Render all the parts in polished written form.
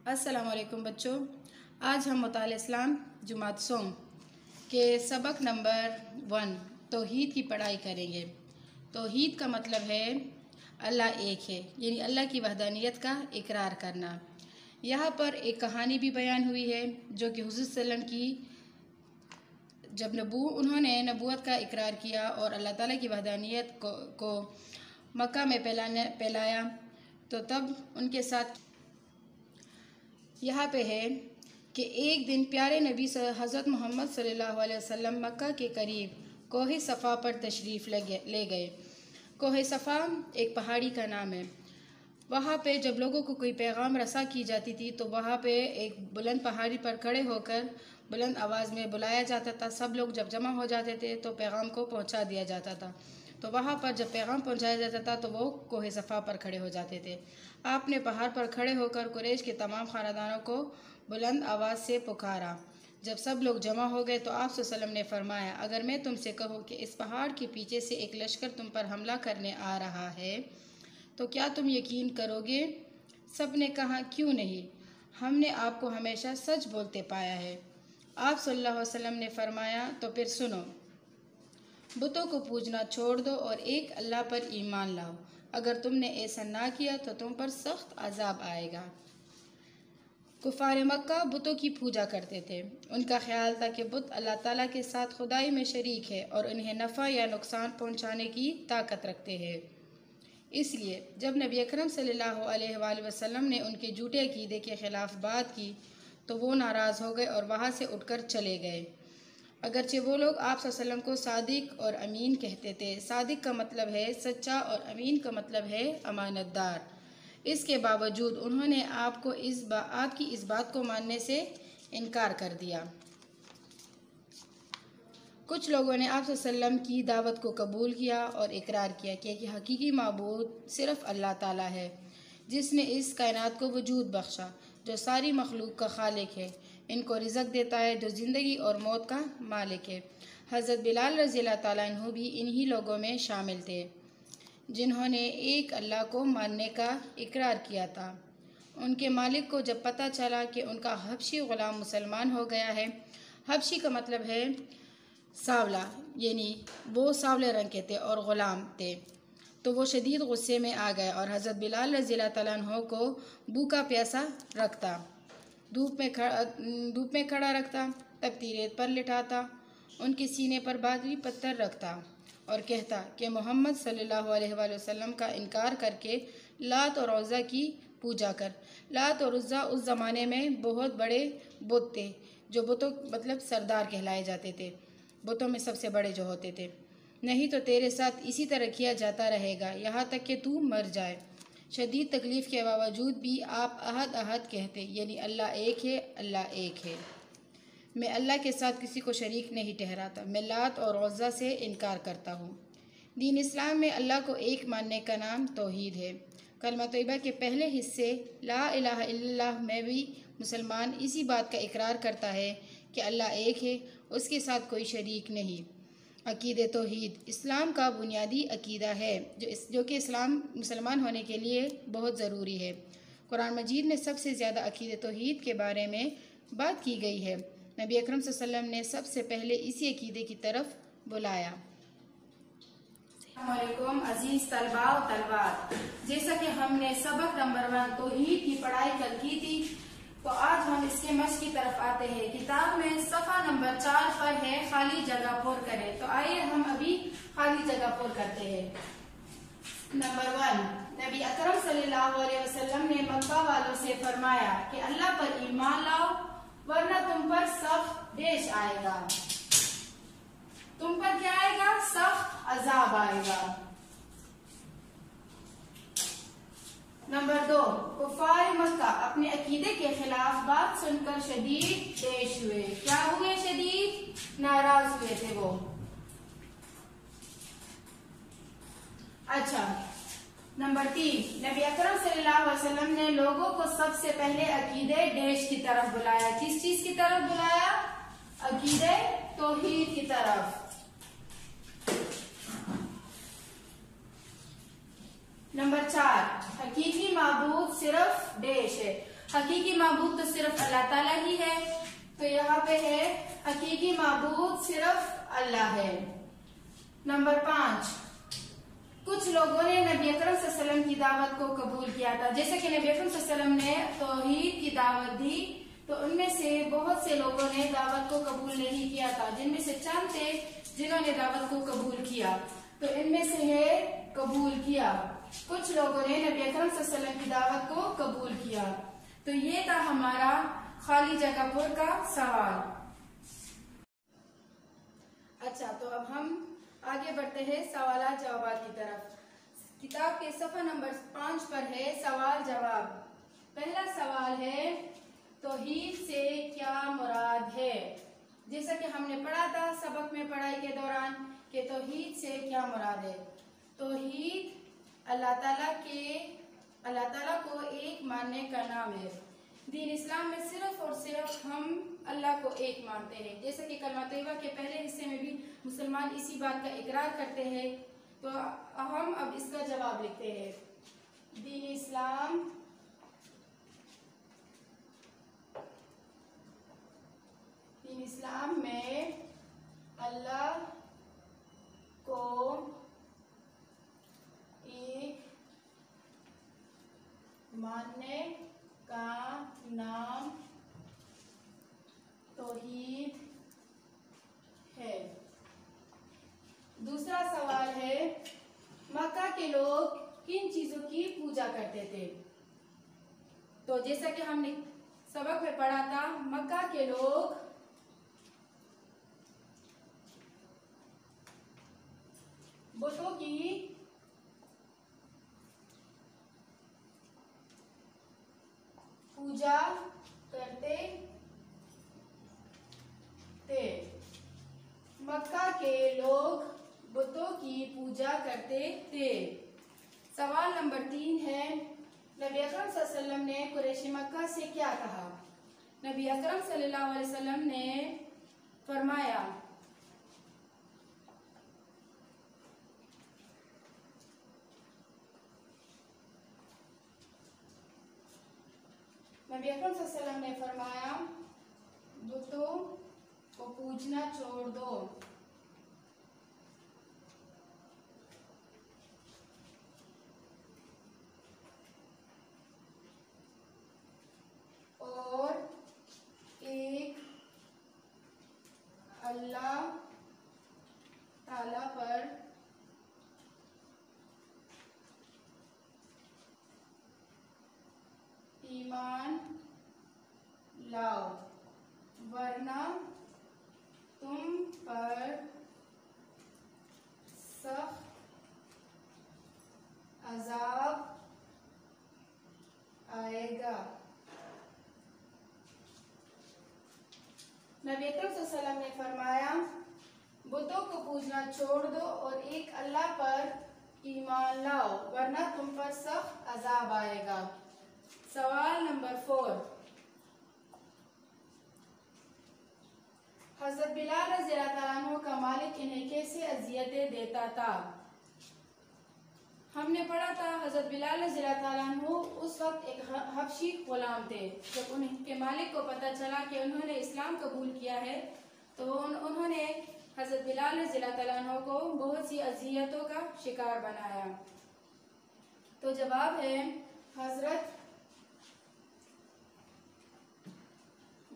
अस्सलाम वालेकुम बच्चों, आज हम मुताल इस्लाम जुमात सोम के सबक नंबर 1 तौहीद की पढ़ाई करेंगे। तौहीद का मतलब है अल्लाह एक है, यानी अल्लाह की वहदानियत का इकरार करना। यहाँ पर एक कहानी भी बयान हुई है जो कि हुज़ूर सल्लल्लाहु अलैहि वसल्लम की जब उन्होंने नबूवत का इकरार किया और अल्लाह ताला की वहदानियत को मक्का में फैलाया तो तब उनके साथ यहाँ पे है कि एक दिन प्यारे नबी हज़रत मोहम्मद सल्लल्लाहु अलैहि वसल्लम मक्का के करीब कोहे सफ़ा पर तशरीफ़ ले गए। कोहे सफ़ा एक पहाड़ी का नाम है। वहाँ पे जब लोगों को कोई पैगाम रसा की जाती थी तो वहाँ पे एक बुलंद पहाड़ी पर खड़े होकर बुलंद आवाज़ में बुलाया जाता था। सब लोग जब जमा हो जाते थे तो पैगाम को पहुँचा दिया जाता था। तो वहाँ पर जब पैगाम पहुँचाया जाता था तो वो कोहे सफ़ा पर खड़े हो जाते थे। आपने पहाड़ पर खड़े होकर कुरैश के तमाम खानदानों को बुलंद आवाज़ से पुकारा। जब सब लोग जमा हो गए तो आप सल्लल्लाहु अलैहि वसल्लम ने फरमाया, अगर मैं तुमसे कहूँ कि इस पहाड़ के पीछे से एक लश्कर तुम पर हमला करने आ रहा है तो क्या तुम यकीन करोगे? सब ने कहा, क्यों नहीं, हमने आपको हमेशा सच बोलते पाया है। आप सल्लल्लाहु अलैहि वसल्लम ने फरमाया, तो फिर सुनो, बुतों को पूजना छोड़ दो और एक अल्लाह पर ईमान लाओ। अगर तुमने ऐसा ना किया तो तुम पर सख्त अजाब आएगा। कुफार मक्का बुतों की पूजा करते थे। उनका ख्याल था कि बुत अल्लाह ताला के साथ खुदाई में शरीक है और उन्हें नफ़ा या नुकसान पहुंचाने की ताकत रखते हैं। इसलिए जब नबी अकरम सल्लल्लाहु अलैहि वसल्लम ने उनके झूठे अकीदे के ख़िलाफ़ बात की तो वो नाराज़ हो गए और वहाँ से उठकर चले गए। अगरचे वो लोग आप सल्लल्लाहु अलैहि वसल्लम को सादिक और अमीन कहते थे। सादिक का मतलब है सच्चा और अमीन का मतलब है अमानतदार। इसके बावजूद उन्होंने आपकी इस बात को मानने से इनकार कर दिया। कुछ लोगों ने आप सल्लल्लाहु अलैहि वसल्लम की दावत को कबूल किया और इकरार किया कि हकीकी माबूद सिर्फ़ अल्लाह ताला है, जिसने इस कायनात को वजूद बख्शा, जो सारी मखलूक का खालिक है, इनको रिज़्क़ देता है, जो ज़िंदगी और मौत का मालिक है। हज़रत बिलाल रज़ियल्लाहु ताला अन्हु भी इन्हीं लोगों में शामिल थे जिन्होंने एक अल्लाह को मानने का इकरार किया था। उनके मालिक को जब पता चला कि उनका हबशी ग़ुलाम मुसलमान हो गया है, हबशी का मतलब है सांवला, यानी वो सांवले रंग के थे और ग़ुलाम थे, तो वो शदीद गुस्से में आ गए और हज़रत बिलाल रज़ियल्लाहु ताला अन्हु को भूखा प्यासा रखता, धूप में खड़ा रखता, तपती रेत पर लिटाता, उनके सीने पर भारी पत्थर रखता और कहता कि मोहम्मद सल्लल्लाहु अलैहि वसल्लम का इनकार करके लात और उज़्ज़ा की पूजा कर। लात और उज़्ज़ा उस ज़माने में बहुत बड़े बुत थे, जो बुतों मतलब सरदार कहलाए जाते थे, बुतों में सबसे बड़े जो होते थे। नहीं तो तेरे साथ इसी तरह किया जाता रहेगा यहाँ तक कि तू मर जाए। शदीद तकलीफ़ के बावजूद भी आप अहद अहद कहते, यानी अल्लाह एक है, अल्लाह एक है। मैं अल्लाह के साथ किसी को शरीक नहीं ठहराता। मैं लात और उज़्ज़ा से इनकार करता हूँ। दीन इस्लाम में अल्लाह को एक मानने का नाम तौहीद है। कलमा तैयबा के पहले हिस्से ला इलाहा इल्लल्लाह में भी मुसलमान इसी बात का इकरार करता है कि अल्लाह एक है, उसके साथ कोई शरीक नहीं। अकीदे तौहीद इस्लाम का बुनियादी अकीदा है जो कि इस्लाम मुसलमान होने के लिए बहुत ज़रूरी है। कुरान मजीद में सबसे ज़्यादा अकीदे तौहीद के बारे में बात की गई है। नबी अकरम सल्लल्लाहु अलैहि वसल्लम ने सबसे पहले इसी अकीदे की तरफ बुलाया। अस्सलामुअलैकुम अजीज तलबा और तलबात, जैसा कि हमने सबक नंबर 1 तौहीद की पढ़ाई कल की थी, तो आज हम इसके मश्क की तरफ आते हैं। किताब में सफ़ा नंबर 4 पर है खाली जगह पुर करें। तो आइए हम अभी खाली जगह पुर करते हैं। नंबर 1, नबी अकरम सल्लल्लाहु अलैहि वसल्लम ने मक्का वालों से फरमाया कि अल्लाह पर ईमान लाओ वरना तुम पर सख्त देश आएगा। तुम पर क्या आएगा? सख्त अजाब आएगा। नंबर 2, कुफार मक्का अपने अकीदे के खिलाफ बात सुनकर शदीद देश हुए। क्या हुए? शदीद नाराज हुए थे वो। अच्छा, नंबर 3, नबी अकरम सल्लल्लाहु अलैहि वसल्लम ने लोगों को सबसे पहले अकीदे देश की तरफ बुलाया। किस चीज की तरफ बुलाया? अकीदे तौहीद की तरफ। नंबर 4, हकीकी माबूद सिर्फ देश है। हकीकी माबूद तो सिर्फ अल्लाह ताला ही है, तो यहाँ पे है हकीकी माबूद सिर्फ अल्लाह है। नंबर 5, कुछ लोगों ने नबी अकरम सल्लल्लाहु अलैहि वसल्लम की दावत को कबूल किया था। जैसे कि नबी अकरम सल्लल्लाहु अलैहि वसल्लम ने तौहीद की दावत दी, तो उनमें से बहुत से लोगों ने दावत को कबूल नहीं किया था, जिनमें से चंद थे जिन्होंने दावत को कबूल किया। तो इनमें से है कबूल किया, कुछ लोगों ने नबी अकरम सल्लल्लाहु अलैहि वसल्लम की दावत को कबूल किया। तो ये था हमारा खाली जगह पर का सवाल। अच्छा, तो अब हम आगे बढ़ते हैं सवालात जवाबात की तरफ। किताब के सफ़ा नंबर 5 पर है सवाल जवाब। पहला सवाल है तौहीद से क्या मुराद है। जैसा कि हमने पढ़ा था सबक में पढ़ाई के दौरान कि तौहीद से क्या मुराद है। तौहीद अल्लाह ताला को एक मानने का नाम है। दीन इस्लाम में सिर्फ और सिर्फ हम अल्लाह को एक मानते हैं। जैसे कि कलमा तैयबा के पहले हिस्से में भी मुसलमान इसी बात का इकरार करते हैं। तो हम अब इसका जवाब लिखते हैं। दीन इस्लाम में अल्लाह को एक मानने का नाम तौहीद है। दूसरा सवाल है मक्का के लोग किन चीजों की पूजा करते थे। तो जैसा कि हमने सबक में पढ़ा था मक्का के लोग बुतों की पूजा करते थे। मक्का के लोग बुतों की पूजा करते थे। सवाल नंबर 3 है नबी अकरम सल्लल्लाहु अलैहि वसल्लम ने कुरैशी मक्का से क्या कहा। नबी अकरम सल्लल्लाहु अलैहि वसल्लम ने फरमाया बुतों को पूजना छोड़ दो। और एक अल्लाह ताला पर ईमान लाओ, वरना तुम पर सख्त अजाब आएगा। नबी अकरम सल्लल्लाहु अलैहि वसल्लम ने फरमाया बुतों को पूजना छोड़ दो और एक अल्लाह पर ईमान लाओ, वरना तुम पर सख्त अजाब आएगा। सवाल नंबर 4, हज़रत बिलाल रज़ियल्लाहु ताला अन्हु का मालिक इन्हें कैसे अज़ियतें देता था। हमने पढ़ा था हज़रत बिलाल रज़ियल्लाहु ताला अन्हु उस वक्त एक हबशी गुलाम थे। जब उनके मालिक को पता चला कि उन्होंने इस्लाम कबूल किया है तो उन्होंने हज़रत बिलाल रज़ियल्लाहु ताला अन्हु को बहुत सी अज़ियतों का शिकार बनाया। तो जवाब है हज़रत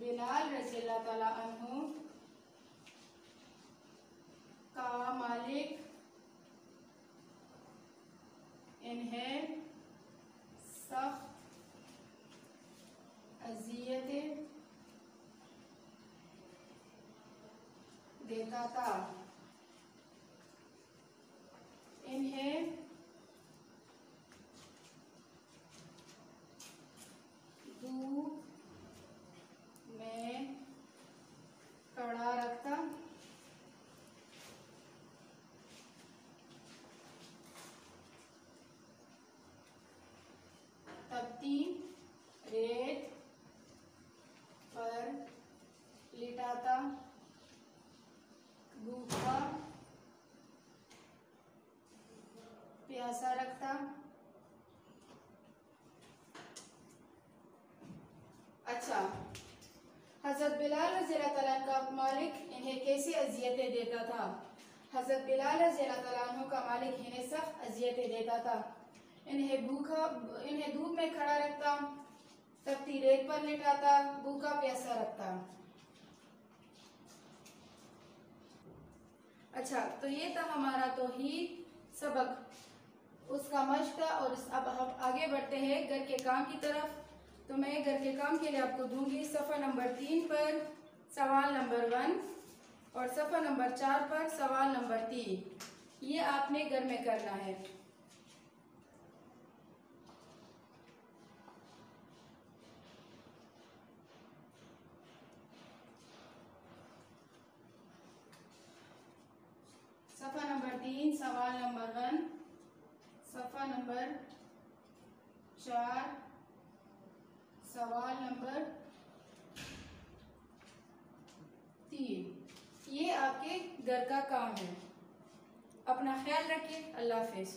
बिलाल रज़ियल्लाहु ताला अन्हु का मालिक इन्हें सख्त अज़ियतें देता था। इन्हें धूप में खड़ा रखता, तपती रेत पर लिटाता, भूखा प्यासा रखता, हज़रत बिलाल रज़ियल्लाहु तआला का मालिक इन्हें कैसी अजियतें देता था। हज़रत बिलाल रज़ियल्लाहु तआला का मालिक इन्हें सख्त अजियतें देता था। इन्हें धूप में खड़ा रखता, तपती रेत पर लिटाता, भूखा प्यासा रखता। अच्छा, तो ये था हमारा तौहीद सबक, उसका मश्क था। और अब हम आगे बढ़ते हैं घर के काम की तरफ। तो मैं घर के काम के लिए आपको दूंगी सफ़ा नंबर 3 पर सवाल नंबर 1 और सफ़ा नंबर 4 पर सवाल नंबर 3। ये आपने घर में करना है। सफ़ा नंबर 3 सवाल नंबर 1, सफ़ा नंबर 4 सवाल नंबर 3। ये आपके घर का काम है। अपना ख्याल रखिए। अल्लाह हाफ़िज़।